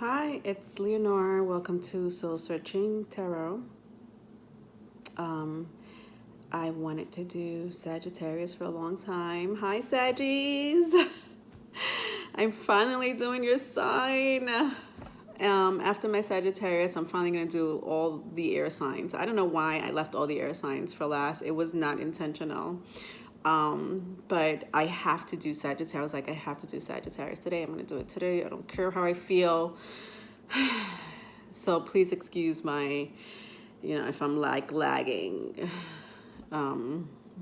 Hi, it's Leonore. Welcome to Soul Searching Tarot. Um, I wanted to do Sagittarius for a long time. Hi, Saggies. I'm finally doing your sign. After my Sagittarius, I'm finally going to do all the air signs. I don't know why I left all the air signs for last. It was not intentional. But I have to do Sagittarius. I have to do Sagittarius today. I'm going to do it today. I don't care how I feel. So please excuse my, if I'm like lagging.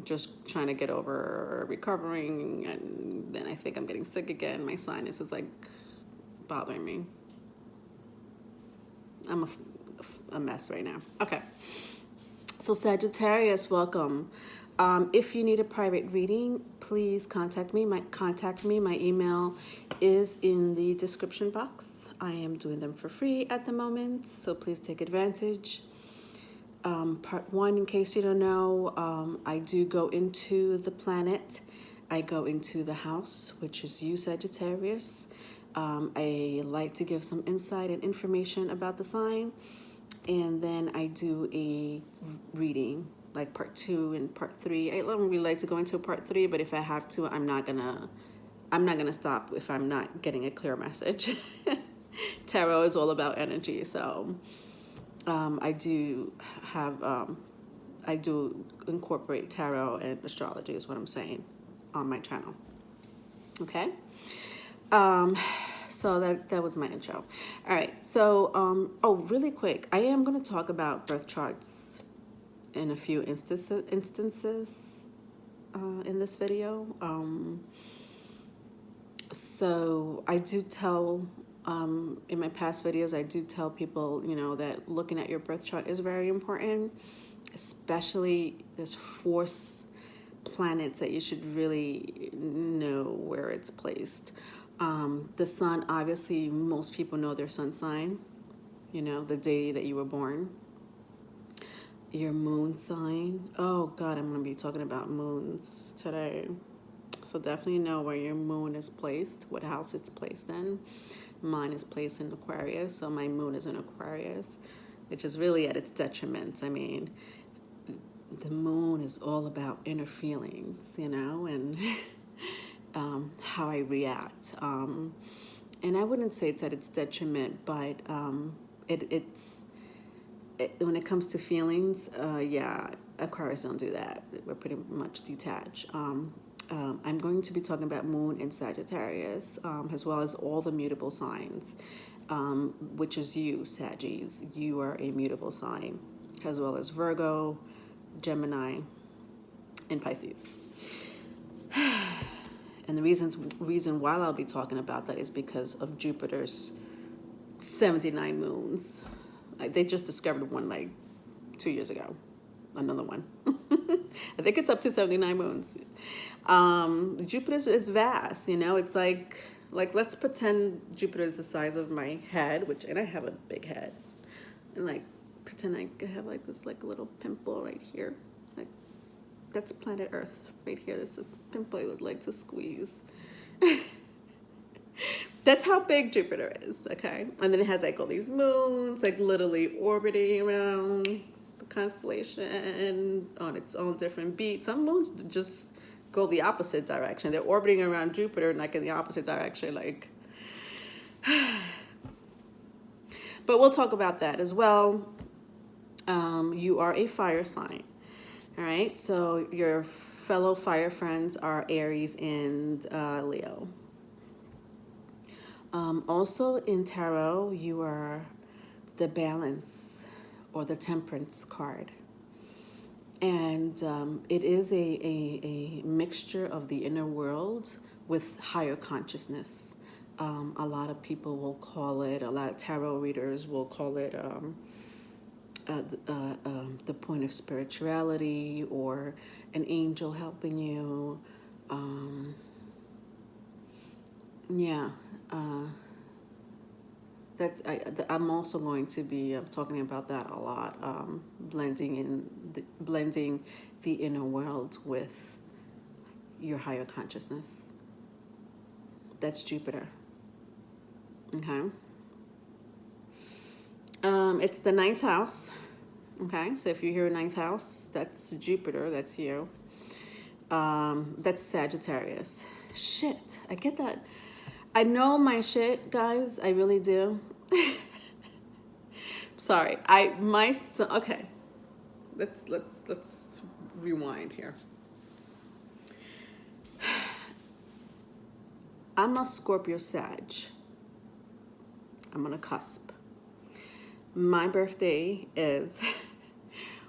Just trying to get over recovering, and then I think I'm getting sick again. My sinus is like bothering me. I'm a mess right now. Okay. So Sagittarius, welcome. If you need a private reading, please contact me. My email is in the description box. I am doing them for free at the moment, so please take advantage. Part one, in case you don't know, I do go into the planet. I go into the house, which is you, Sagittarius. I like to give some insight and information about the sign, and then I do a reading, like part two and part three. I don't really like to go into part three, but if I have to, I'm not gonna stop if I'm not getting a clear message. Tarot is all about energy, so I do incorporate tarot and astrology is what I'm saying on my channel. Okay. So that was my intro. All right. So oh, really quick, I am going to talk about birth charts in a few instances in this video. So I do tell, in my past videos, I do tell people, that looking at your birth chart is very important, especially there's 4 planets that you should really know where it's placed. The sun, obviously, most people know their sun sign, the day that you were born. Your moon sign. Oh, God, I'm going to be talking about moons today. So definitely know where your moon is placed, what house it's placed in. Mine is placed in Aquarius, so my moon is in Aquarius, which is really at its detriment. I mean, the moon is all about inner feelings, and how I react. And I wouldn't say it's at its detriment, but when it comes to feelings, yeah, Aquarius don't do that. We're pretty much detached. I'm going to be talking about moon in Sagittarius, as well as all the mutable signs, which is you, Saggies. You are a mutable sign, as well as Virgo, Gemini, and Pisces. And the reason why I'll be talking about that is because of Jupiter's 79 moons. They just discovered one like 2 years ago. Another one. I think it's up to 79 moons. Jupiter is vast, It's like let's pretend Jupiter is the size of my head, and I have a big head, and like pretend I have like this like little pimple right here, like that's planet Earth right here. This is a pimple I would like to squeeze. That's how big Jupiter is, okay? And then it has like all these moons, like literally orbiting around the constellation on its own different beat. Some moons just go the opposite direction. They're orbiting around Jupiter, like in the opposite direction, like. But we'll talk about that as well. You are a fire sign, all right? So your fellow fire friends are Aries and Leo. Also in tarot, you are the balance or the temperance card. And it is a mixture of the inner world with higher consciousness. A lot of people will call it, a lot of tarot readers will call it the point of spirituality or an angel helping you. I'm also going to be talking about that a lot, blending the inner world with your higher consciousness. That's Jupiter. Okay. It's the ninth house. Okay, so if you hear ninth house, that's Jupiter, that's you. That's Sagittarius. Shit, I get that. I know my shit, guys. I really do. Sorry, okay. Let's rewind here. I'm a Scorpio Sag. I'm on a cusp. My birthday is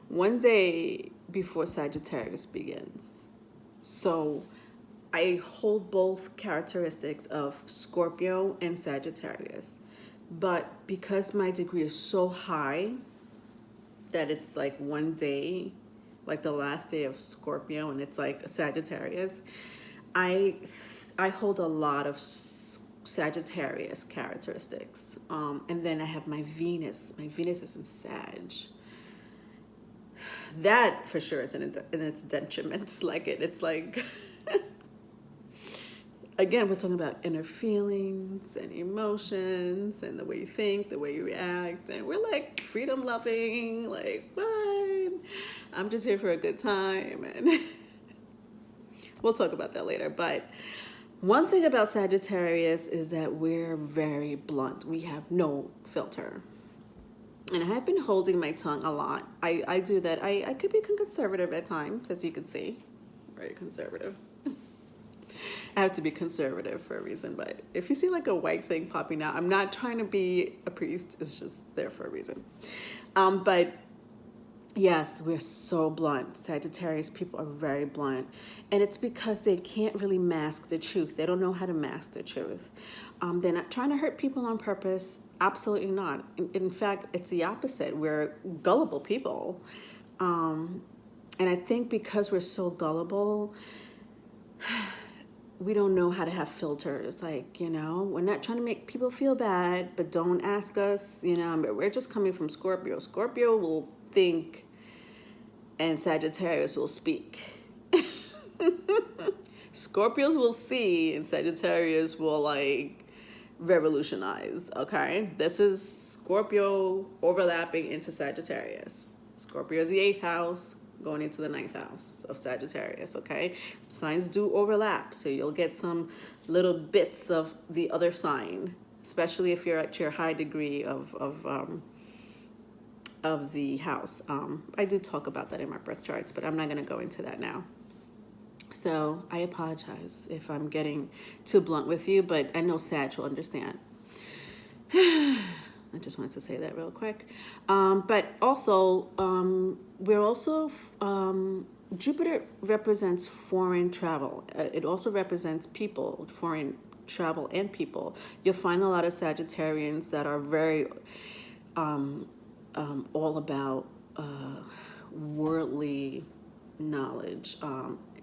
one day before Sagittarius begins. So I hold both characteristics of Scorpio and Sagittarius. But because my degree is so high that it's like one day, like the last day of Scorpio, and it's like a Sagittarius, I hold a lot of Sagittarius characteristics. And then I have my Venus. My Venus is in Sag. That for sure is in its detriment. It's like again, we're talking about inner feelings and emotions and the way you think, the way you react. And we're like freedom loving, like, what? I'm just here for a good time. And we'll talk about that later. But one thing about Sagittarius is that we're very blunt. We have no filter. And I have been holding my tongue a lot. I do that. I could be conservative at times, as you can see. Very conservative. I have to be conservative for a reason, but if you see like a white thing popping out, I'm not trying to be a priest. It's just there for a reason. But yes, we're so blunt. Sagittarius people are very blunt. And it's because they can't really mask the truth. They don't know how to mask the truth. They're not trying to hurt people on purpose. Absolutely not. In fact, it's the opposite. We're gullible people. And I think because we're so gullible, we don't know how to have filters. Like, we're not trying to make people feel bad, but don't ask us, but we're just coming from Scorpio. Scorpio will think and Sagittarius will speak. Scorpios will see and Sagittarius will like revolutionize, okay? This is Scorpio overlapping into Sagittarius. Scorpio is the 8th house, going into the 9th house of Sagittarius, okay? Signs do overlap, so you'll get some little bits of the other sign, especially if you're at your high degree of the house. I do talk about that in my birth charts, but I'm not going to go into that now. So I apologize if I'm getting too blunt with you, but I know Sag will understand. I just wanted to say that real quick. But also, we're also, Jupiter represents foreign travel. It also represents people, foreign travel and people. You'll find a lot of Sagittarians that are very all about worldly knowledge,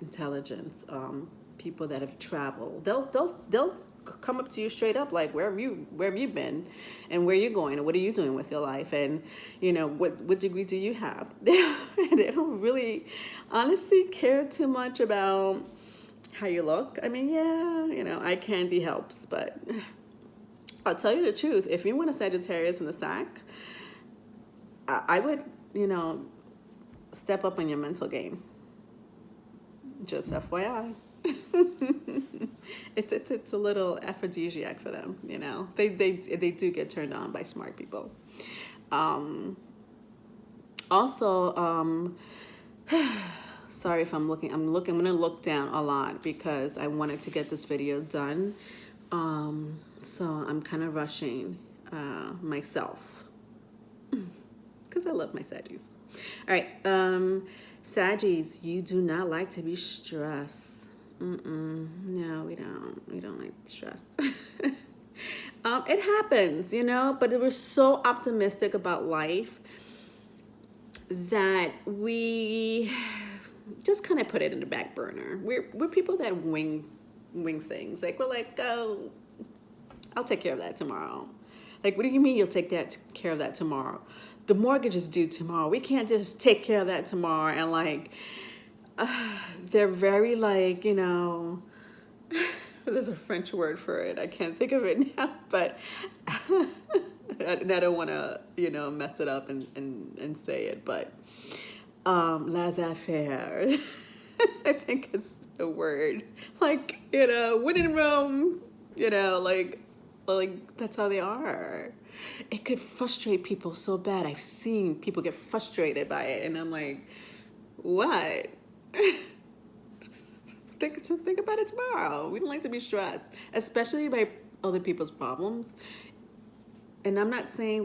intelligence, people that have traveled. They'll come up to you straight up, like, where have you been, and where are you going, and what are you doing with your life, and what degree do you have? They don't really honestly care too much about how you look. I mean, yeah, eye candy helps, but I'll tell you the truth. If you want a Sagittarius in the sack, I would, step up on your mental game. Just FYI. It's a little aphrodisiac for them, They do get turned on by smart people. Also, sorry if I'm gonna look down a lot because I wanted to get this video done. So I'm kind of rushing myself because I love my Saggies. All right, Saggies, you do not like to be stressed. No, we don't like stress. It happens, but we're so optimistic about life that we just kind of put it in the back burner. We're people that wing things. Like, we're like, oh, I'll take care of that tomorrow. Like, what do you mean you'll take care of that tomorrow? The mortgage is due tomorrow. We can't just take care of that tomorrow. And like, they're very like, there's a French word for it. I can't think of it now, but and I don't want to, mess it up and say it, but laissez-faire, I think is the word. Like, when in Rome, like that's how they are. It could frustrate people so bad. I've seen people get frustrated by it, and I'm like, what? Think about it tomorrow. We don't like to be stressed, especially by other people's problems. And I'm not saying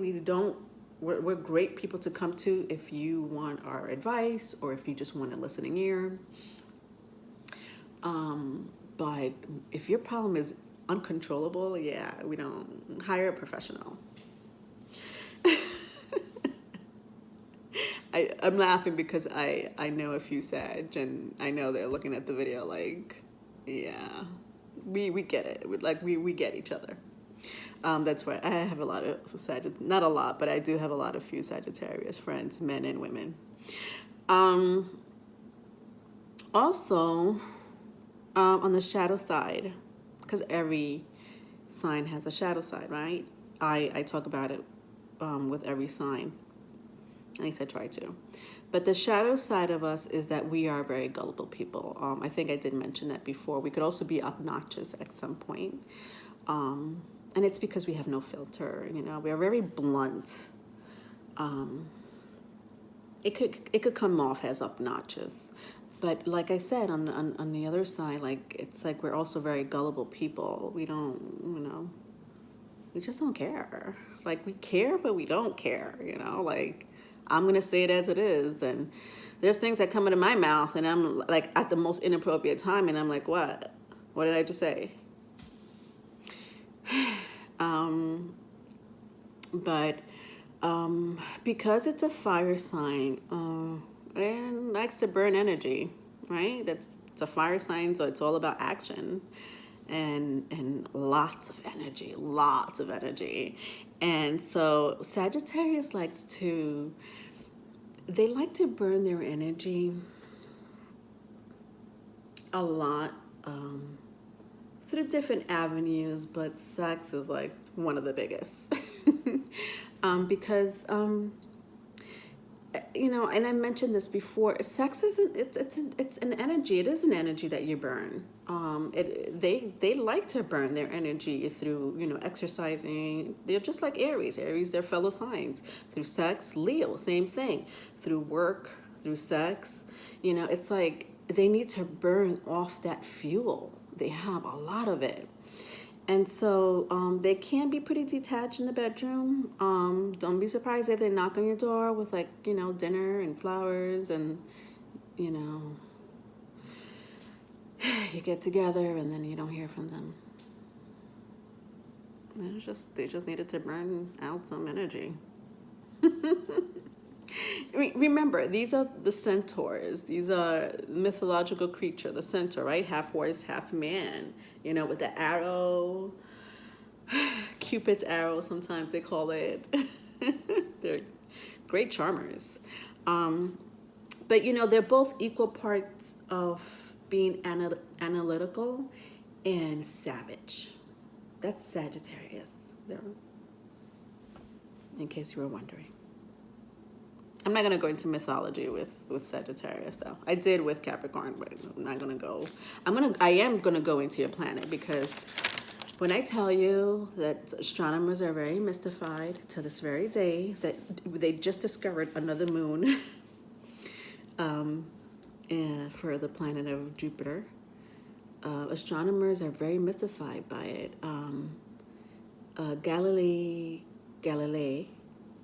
we're great people to come to if you want our advice or if you just want a listening ear. But if your problem is uncontrollable, yeah, we don't hire a professional. I'm laughing because I know a few Sag, and I know they're looking at the video like, yeah, we get it. We get each other. That's why I have a lot of not a lot, but I do have a few Sagittarius friends, men and women. Also, on the shadow side, because every sign has a shadow side, right? I talk about it with every sign. At least I try to. But the shadow side of us is that we are very gullible people. I think I did mention that before. We could also be obnoxious at some point. And it's because we have no filter, we are very blunt. It could come off as obnoxious. But like I said, on the other side, like it's like we're also very gullible people. We don't, we just don't care. Like we care, but we don't care, like I'm going to say it as it is. And there's things that come into my mouth and I'm like at the most inappropriate time. And I'm like, what did I just say? But because it's a fire sign, and likes to burn energy, right? It's a fire sign, so it's all about action and lots of energy. And so Sagittarius like to burn their energy a lot through different avenues, but sex is like one of the biggest. Because and I mentioned this before, sex isn't, it's an energy. It is an energy that you burn. They like to burn their energy through, exercising. They're just like Aries. Aries, they're fellow signs. Through sex. Leo, same thing. Through work, through sex. It's like they need to burn off that fuel. They have a lot of it. And so they can be pretty detached in the bedroom. Don't be surprised if they knock on your door with dinner and flowers and, you get together and then you don't hear from them. They just needed to burn out some energy. Remember, these are the centaurs. These are mythological creature, the centaur, right? Half horse, half man, with the arrow, Cupid's arrow, sometimes they call it. They're great charmers. But, they're both equal parts of being analytical and savage. That's Sagittarius, in case you were wondering. I'm not going to go into mythology with Sagittarius, though. I did with Capricorn, but I'm not going to go. I am going to go into your planet, because when I tell you that astronomers are very mystified to this very day, that they just discovered another moon for the planet of Jupiter, astronomers are very mystified by it. Galilei,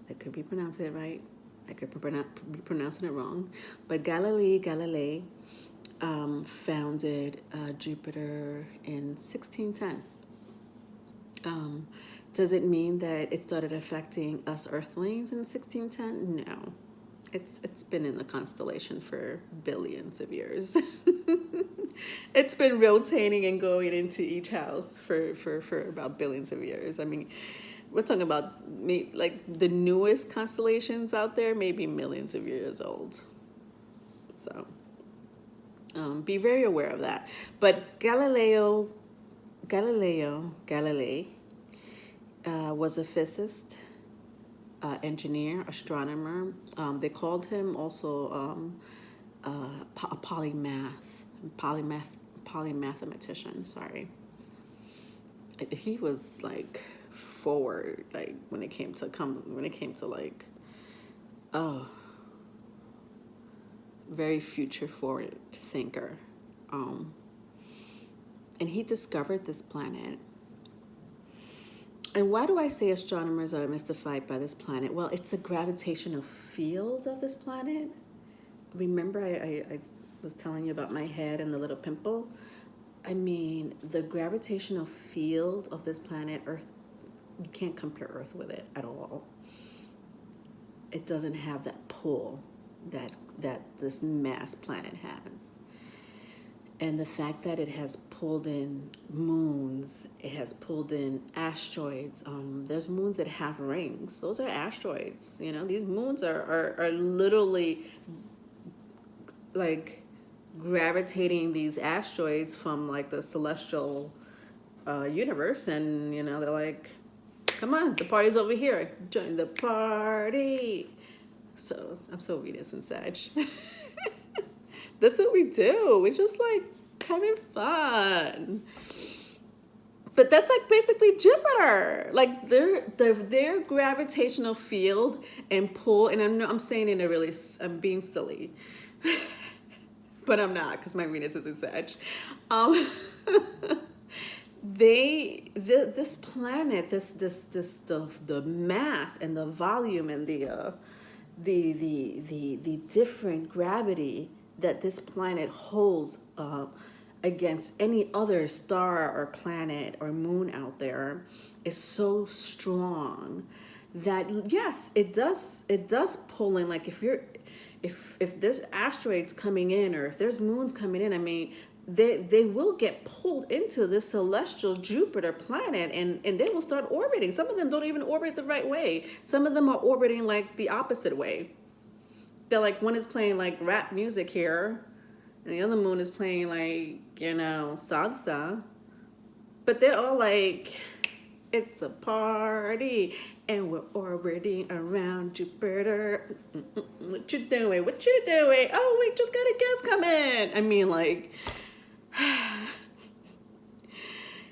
I could be pronouncing it right. I could be pronouncing it wrong, but Galilei founded Jupiter in 1610. Does it mean that it started affecting us Earthlings in 1610? No, it's been in the constellation for billions of years. It's been rotating and going into each house for about billions of years. I mean, we're talking about like the newest constellations out there, maybe millions of years old. So be very aware of that. But Galilei was a physicist, engineer, astronomer. They called him also a polymathematician. Sorry, he was like forward, like when it came to like, oh, very future forward thinker. And he discovered this planet. And why do I say astronomers are mystified by this planet? Well, it's a gravitational field of this planet. Remember I was telling you about my head and the little pimple? I mean, the gravitational field of this planet, Earth, you can't compare Earth with it at all. It doesn't have that pull that this mass planet has. And the fact that it has pulled in moons, it has pulled in asteroids. There's moons that have rings. Those are asteroids. You know, these moons are literally like gravitating these asteroids from like the celestial universe. And, you know, they're like, come on, the party's over here. Join the party. So I'm so Venus and Sag. That's what we do. We just like having fun. But that's like basically Jupiter. Like their gravitational field and pull, and I'm saying in a really, I'm being silly. But I'm not, because my Venus is in Sag. This planet, the mass and the volume and the different gravity that this planet holds against any other star or planet or moon out there is so strong that yes, it does pull in. Like if there's asteroids coming in or if there's moons coming in, I mean, they will get pulled into this celestial Jupiter planet and they will start orbiting. Some of them don't even orbit the right way. Some of them are orbiting like the opposite way. They're like, one is playing like rap music here and the other moon is playing like, you know, salsa. But they're all like, it's a party and we're orbiting around Jupiter. What you doing? What you doing? Oh, we just got a guest come in. I mean, like,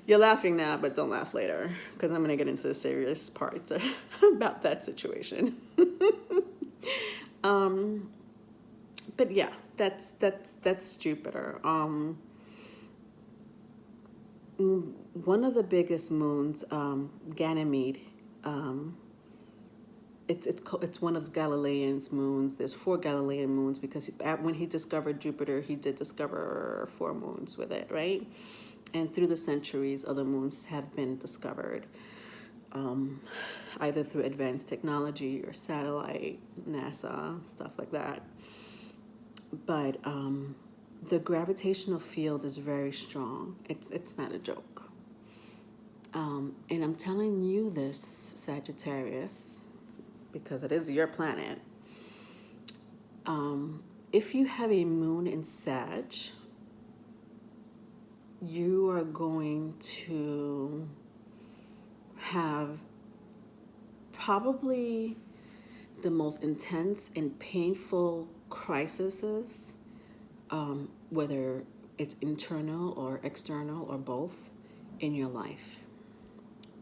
you're laughing now, but don't laugh later because I'm going to get into the serious parts about that situation. But yeah, that's Jupiter. One of the biggest moons, Ganymede. It's one of Galilean's moons. There's 4 Galilean moons because when he discovered Jupiter, he did discover 4 moons with it, right? And through the centuries, other moons have been discovered, either through advanced technology or satellite, NASA, stuff like that. But the gravitational field is very strong. It's not a joke. And I'm telling you this, Sagittarius, because it is your planet. If you have a moon in Sag, you are going to have probably the most intense and painful crises, whether it's internal or external or both, in your life.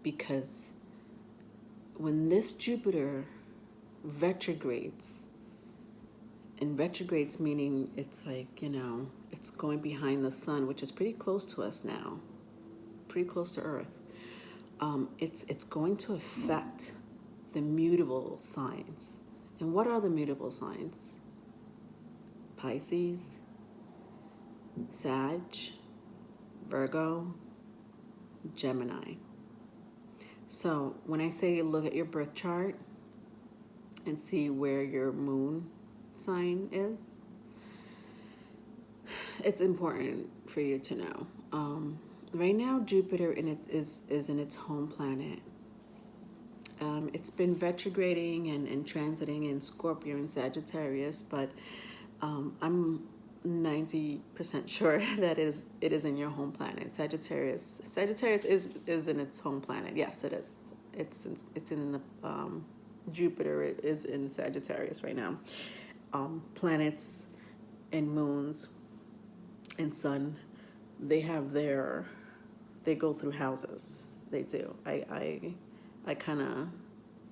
Because when this Jupiter retrogrades, and retrogrades meaning it's like, you know, it's going behind the sun, which is pretty close to us now, pretty close to Earth. It's going to affect the mutable signs. And what are the mutable signs? Pisces, Sag, Virgo, Gemini. So when I say look at your birth chart and see where your moon sign is, it's important for you to know. Right now, Jupiter is in its home planet. It's been retrograding and transiting in Scorpio and Sagittarius, but I'm 90% sure that it is in your home planet. Sagittarius is in its home planet. Yes, it is. It's in the Jupiter is in Sagittarius right now. Planets and moons and sun, they have they go through houses. They do. I kind of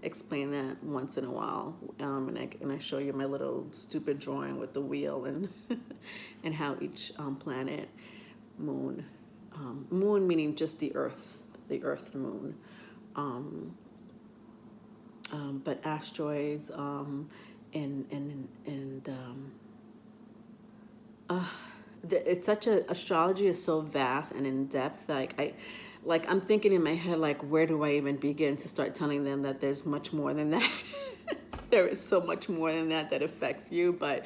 explain that once in a while, and I show you my little stupid drawing with the wheel and and how each planet, moon, moon meaning just the Earth moon, but asteroids, and it's such a astrology is so vast and in depth. I'm thinking in my head, like, where do I even begin to start telling them that there's much more than that? There is so much more than that affects you. But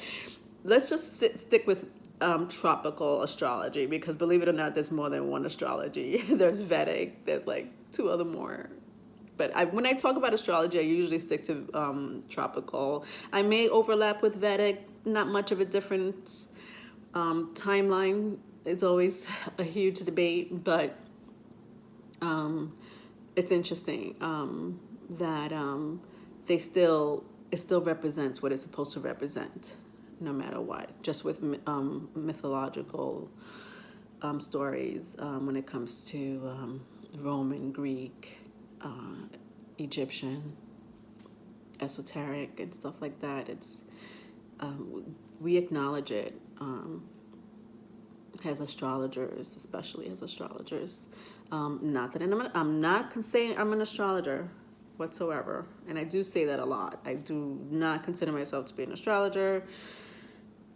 let's just stick with tropical astrology, because believe it or not, there's more than one astrology. There's Vedic. There's like two other more. But when I talk about astrology, I usually stick to tropical. I may overlap with Vedic. Not much of a difference. Timeline is always a huge debate, but it's interesting that it still represents what it's supposed to represent, no matter what. Just with mythological stories, when it comes to Roman, Greek, Egyptian, esoteric, and stuff like that, it's we acknowledge it as astrologers, especially as astrologers. Not that I'm not saying I'm an astrologer whatsoever, and I do say that a lot. I do not consider myself to be an astrologer.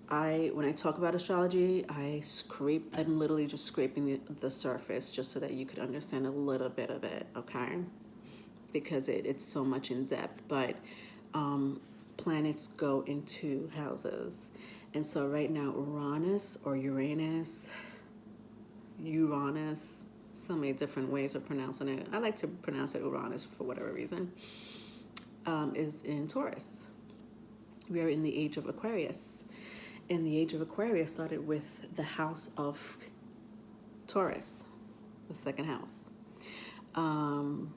When I talk about astrology, I'm literally just scraping the surface, just so that you could understand a little bit of it, okay? Because it's so much in depth. But planets go into houses. And so right now, Uranus, so many different ways of pronouncing it. I like to pronounce it Uranus for whatever reason, is in Taurus. We are in the age of Aquarius. And the age of Aquarius started with the house of Taurus, the second house.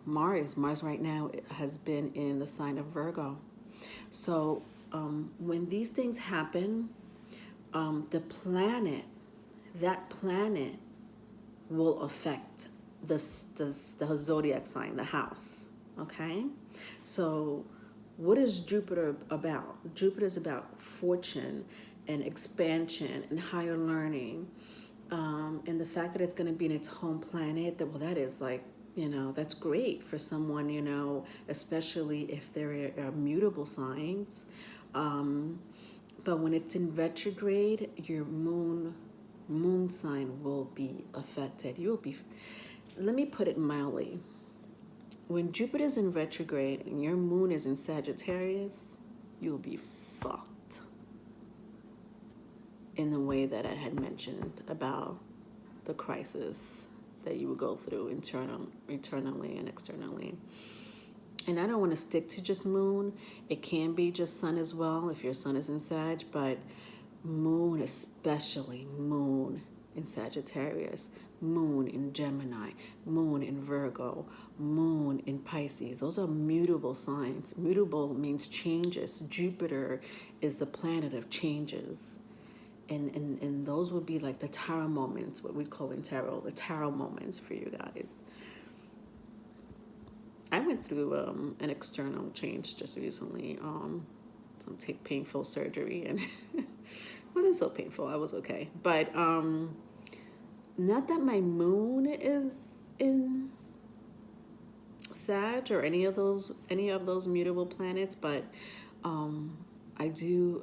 Mars right now has been in the sign of Virgo. So when these things happen, that planet will affect the zodiac sign, the house, okay? So what is Jupiter about? Jupiter is about fortune and expansion and higher learning. And the fact that it's going to be in its home planet, that is like, that's great for someone, especially if there are mutable signs. But when it's in retrograde, your moon sign will be affected. Let me put it mildly. When Jupiter's in retrograde and your moon is in Sagittarius, you'll be fucked. In the way that I had mentioned about the crisis that you would go through internally and externally. And I don't want to stick to just moon. It can be just sun as well if your sun is in Sag, but moon, especially moon in Sagittarius, moon in Gemini, moon in Virgo, moon in Pisces. Those are mutable signs. Mutable means changes. Jupiter is the planet of changes. And those would be like the tarot moments, what we call in tarot, the tarot moments for you guys. I went through an external change just recently, some painful surgery, and it wasn't so painful. I was okay. But not that my moon is in Sag or any of those mutable planets, but I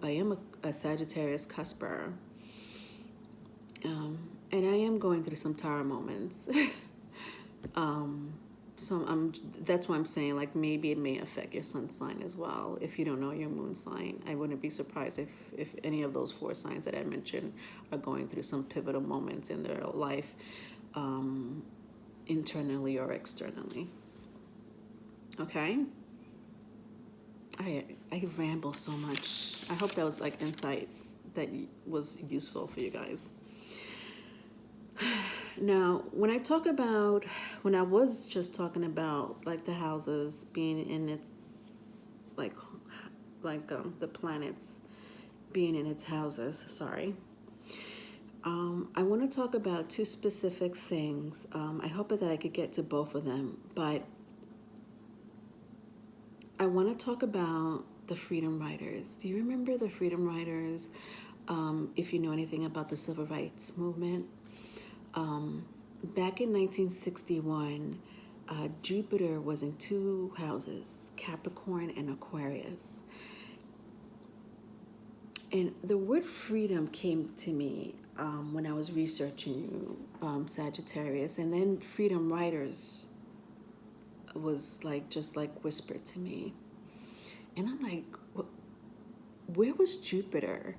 am a Sagittarius cusper, and I am going through some tarot moments. So that's why I'm saying, like, maybe it may affect your sun sign as well. If you don't know your moon sign, I wouldn't be surprised if any of those 4 signs that I mentioned are going through some pivotal moments in their life, internally or externally. Okay? I ramble so much. I hope that was like insight that was useful for you guys. Now, when I was just talking about like the houses being in its the planets being in its houses. Sorry. I want to talk about two specific things. I hope that I could get to both of them, but I want to talk about the Freedom Riders. Do you remember the Freedom Riders? If you know anything about the Civil Rights Movement, back in 1961, Jupiter was in two houses, Capricorn and Aquarius. And the word freedom came to me when I was researching Sagittarius, and then Freedom Riders was just whispered to me. And I'm like, where was Jupiter?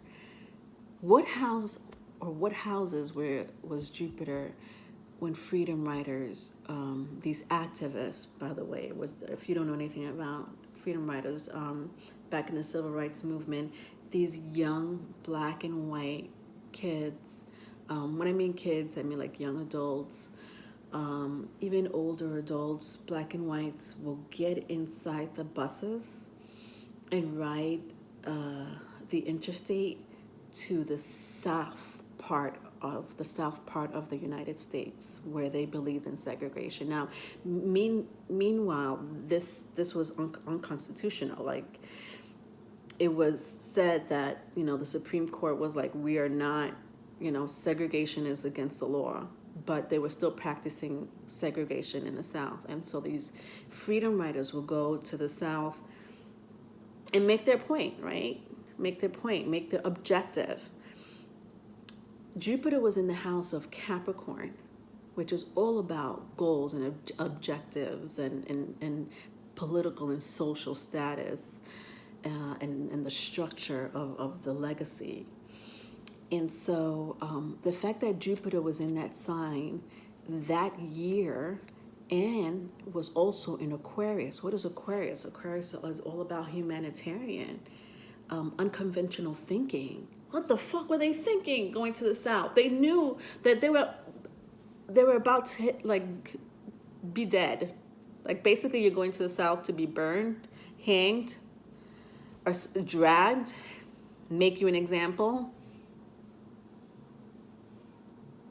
What house or what houses was Jupiter when Freedom Riders, these activists, by the way, if you don't know anything about Freedom Riders, back in the Civil Rights Movement, these young black and white kids, when I mean kids, I mean like young adults, even older adults, black and whites, will get inside the buses and ride the interstate to the south part of the United States, where they believed in segregation. Now, meanwhile, this was unconstitutional. Like, it was said that, the Supreme Court was like, we are not, segregation is against the law, but they were still practicing segregation in the South. And so these freedom riders will go to the South and make their point, right? Make their point, make their objective. Jupiter was in the house of Capricorn, which is all about goals and objectives and political and social status, and the structure of the legacy. And so the fact that Jupiter was in that sign that year and was also in Aquarius. What is Aquarius? Aquarius is all about humanitarian, unconventional thinking. What the fuck were they thinking going to the South? They knew that they were about to be dead. Like, basically, you're going to the South to be burned, hanged, or dragged, make you an example.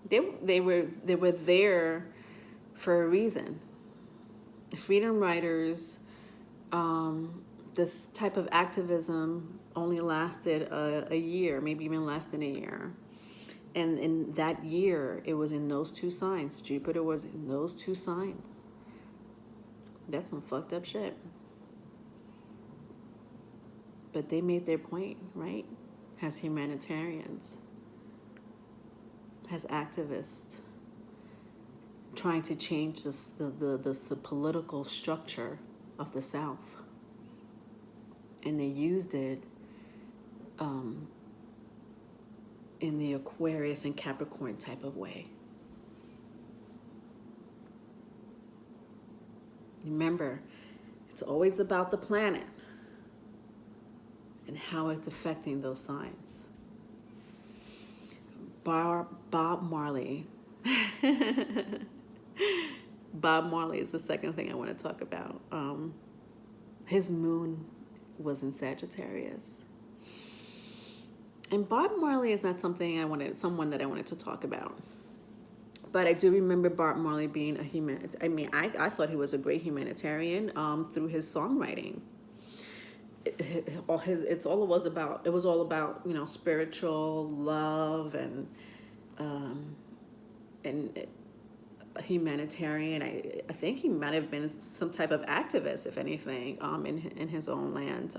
They were there for a reason. The Freedom Riders, this type of activism only lasted a year, maybe even less than a year. And in that year, it was in those two signs. Jupiter was in those two signs. That's some fucked up shit. But they made their point, right? As humanitarians, as activists, trying to change the political structure of the South. And they used it in the Aquarius and Capricorn type of way. Remember, it's always about the planet and how it's affecting those signs. Bob Marley. Bob Marley is the second thing I want to talk about. His moon was in Sagittarius. And Bob Marley is not someone that I wanted to talk about. But I do remember Bob Marley being I thought he was a great humanitarian through his songwriting. It was all about spiritual love and humanitarian. I think he might have been some type of activist, if anything, in his own land.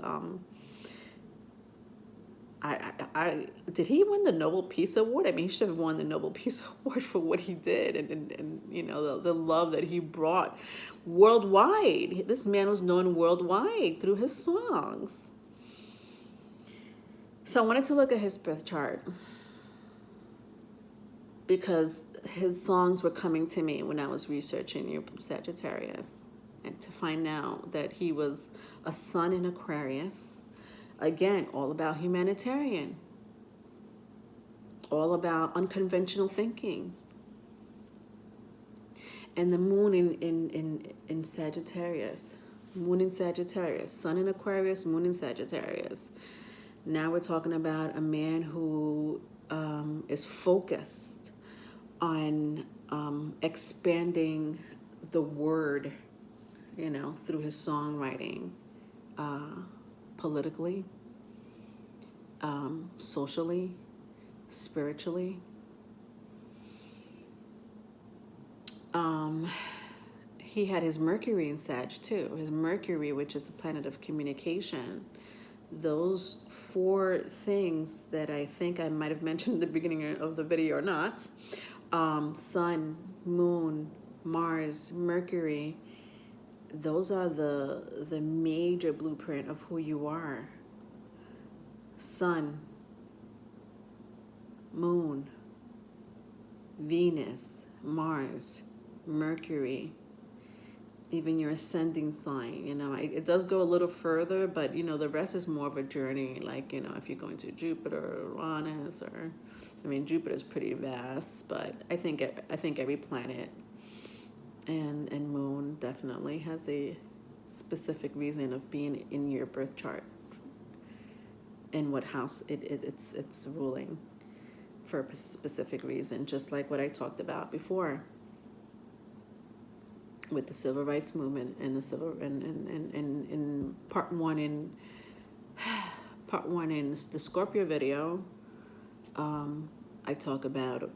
Did he win the Nobel Peace Award? I mean, he should have won the Nobel Peace Award for what he did and the love that he brought worldwide. This man was known worldwide through his songs. So I wanted to look at his birth chart because his songs were coming to me when I was researching Sagittarius, and to find out that he was a sun in Aquarius. Again, all about humanitarian, all about unconventional thinking. And the moon in Sagittarius, Moon in Sagittarius, Sun in Aquarius, Moon in Sagittarius. Now we're talking about a man who is focused on expanding the word, you know, through his songwriting, politically, socially, spiritually. He had his Mercury in Sag too. His Mercury, which is the planet of communication. Those four things that I think I might have mentioned at the beginning of the video or not. Sun, Moon, Mars, Mercury. Those are the major blueprint of who you are. Sun, Moon, Venus, Mars, Mercury, even your ascending sign. You know, it does go a little further, but you know, the rest is more of a journey. Like, you know, if you're going to Jupiter or Uranus, or I mean, Jupiter is pretty vast, but I think every planet and Moon definitely has a specific reason of being in your birth chart, in what house it's ruling for a specific reason, just like what I talked about before with the civil rights movement and the civil in part one in the Scorpio video. I talk about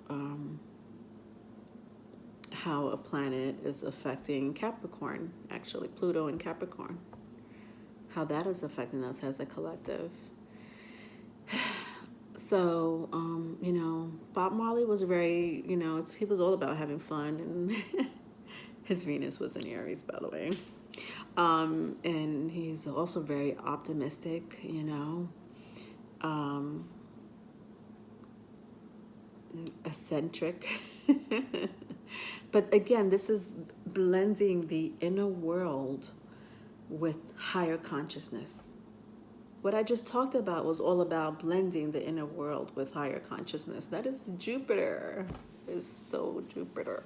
how a planet is affecting Capricorn, actually Pluto in Capricorn, how that is affecting us as a collective. So, you know, Bob Marley was very, you know, he was all about having fun, and his Venus was in Aries, by the way. And he's also very optimistic, you know, eccentric. But again, this is blending the inner world with higher consciousness. What I just talked about was all about blending the inner world with higher consciousness. That is Jupiter. Is so Jupiter.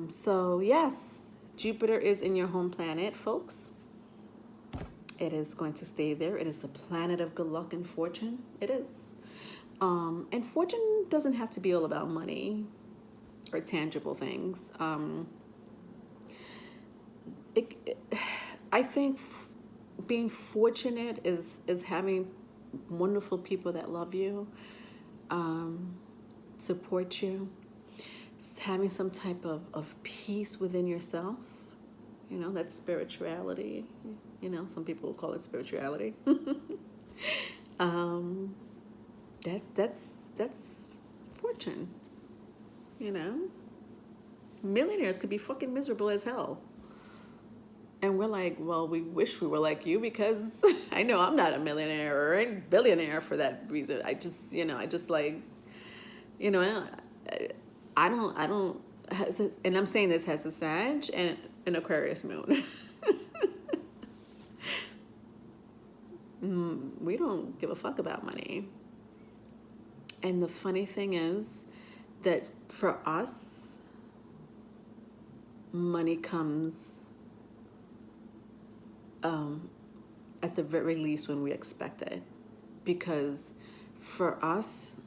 So yes, Jupiter is in your home planet, folks. It is going to stay there. It is the planet of good luck and fortune. It is. And fortune doesn't have to be all about money or tangible things. I think being fortunate is having wonderful people that love you, support you, having some type of peace within yourself. You know, that's spirituality. You know, some people call it spirituality. That's fortune. You know, millionaires could be fucking miserable as hell. And we're like, well, we wish we were like you, because I know I'm not a millionaire or a billionaire for that reason. I just like, you know, I don't, and I'm saying this has a Sag and an Aquarius moon. We don't give a fuck about money. And the funny thing is that for us, money comes at the very least when we expect it. Because for us,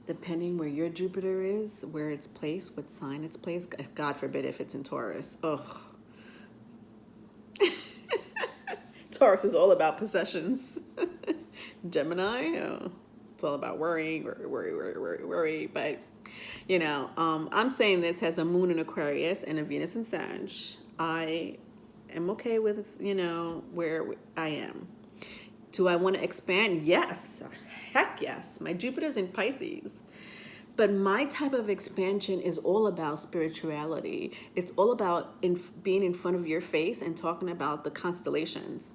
depending where your Jupiter is, where it's placed, what sign it's placed, God forbid if it's in Taurus. Ugh. Taurus is all about possessions. Gemini, it's all about worrying, worry. But, you know, I'm saying this has a moon in Aquarius and a Venus in Sag. I am okay with, you know, where I am. Do I want to expand? Yes. Heck yes. My Jupiter's in Pisces. But my type of expansion is all about spirituality. It's all about being in front of your face and talking about the constellations.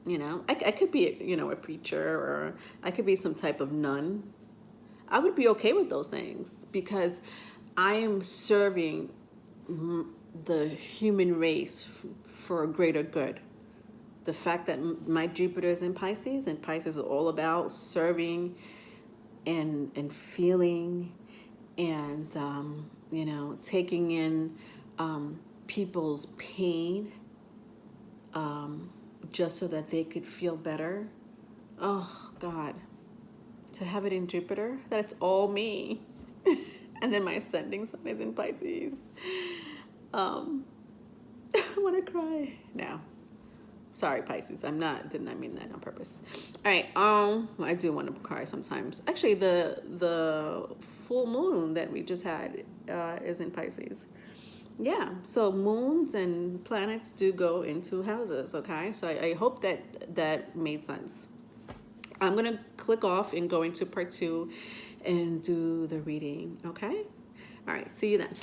You know, I could be, you know, a preacher, or I could be some type of nun. I would be okay with those things because I am serving the human race for a greater good. The fact that my Jupiter is in Pisces, and Pisces is all about serving and feeling and, you know, taking in people's pain just so that they could feel better. Oh, God. To have it in Jupiter, that's all me. And then my ascending sign is in Pisces. I want to cry now. Sorry, Pisces. Did not mean that on purpose. All right. I do want to cry sometimes. Actually, the full moon that we just had is in Pisces. Yeah. So moons and planets do go into houses. Okay. So I hope that made sense. I'm gonna click off and go into part 2 and do the reading. Okay. All right. See you then.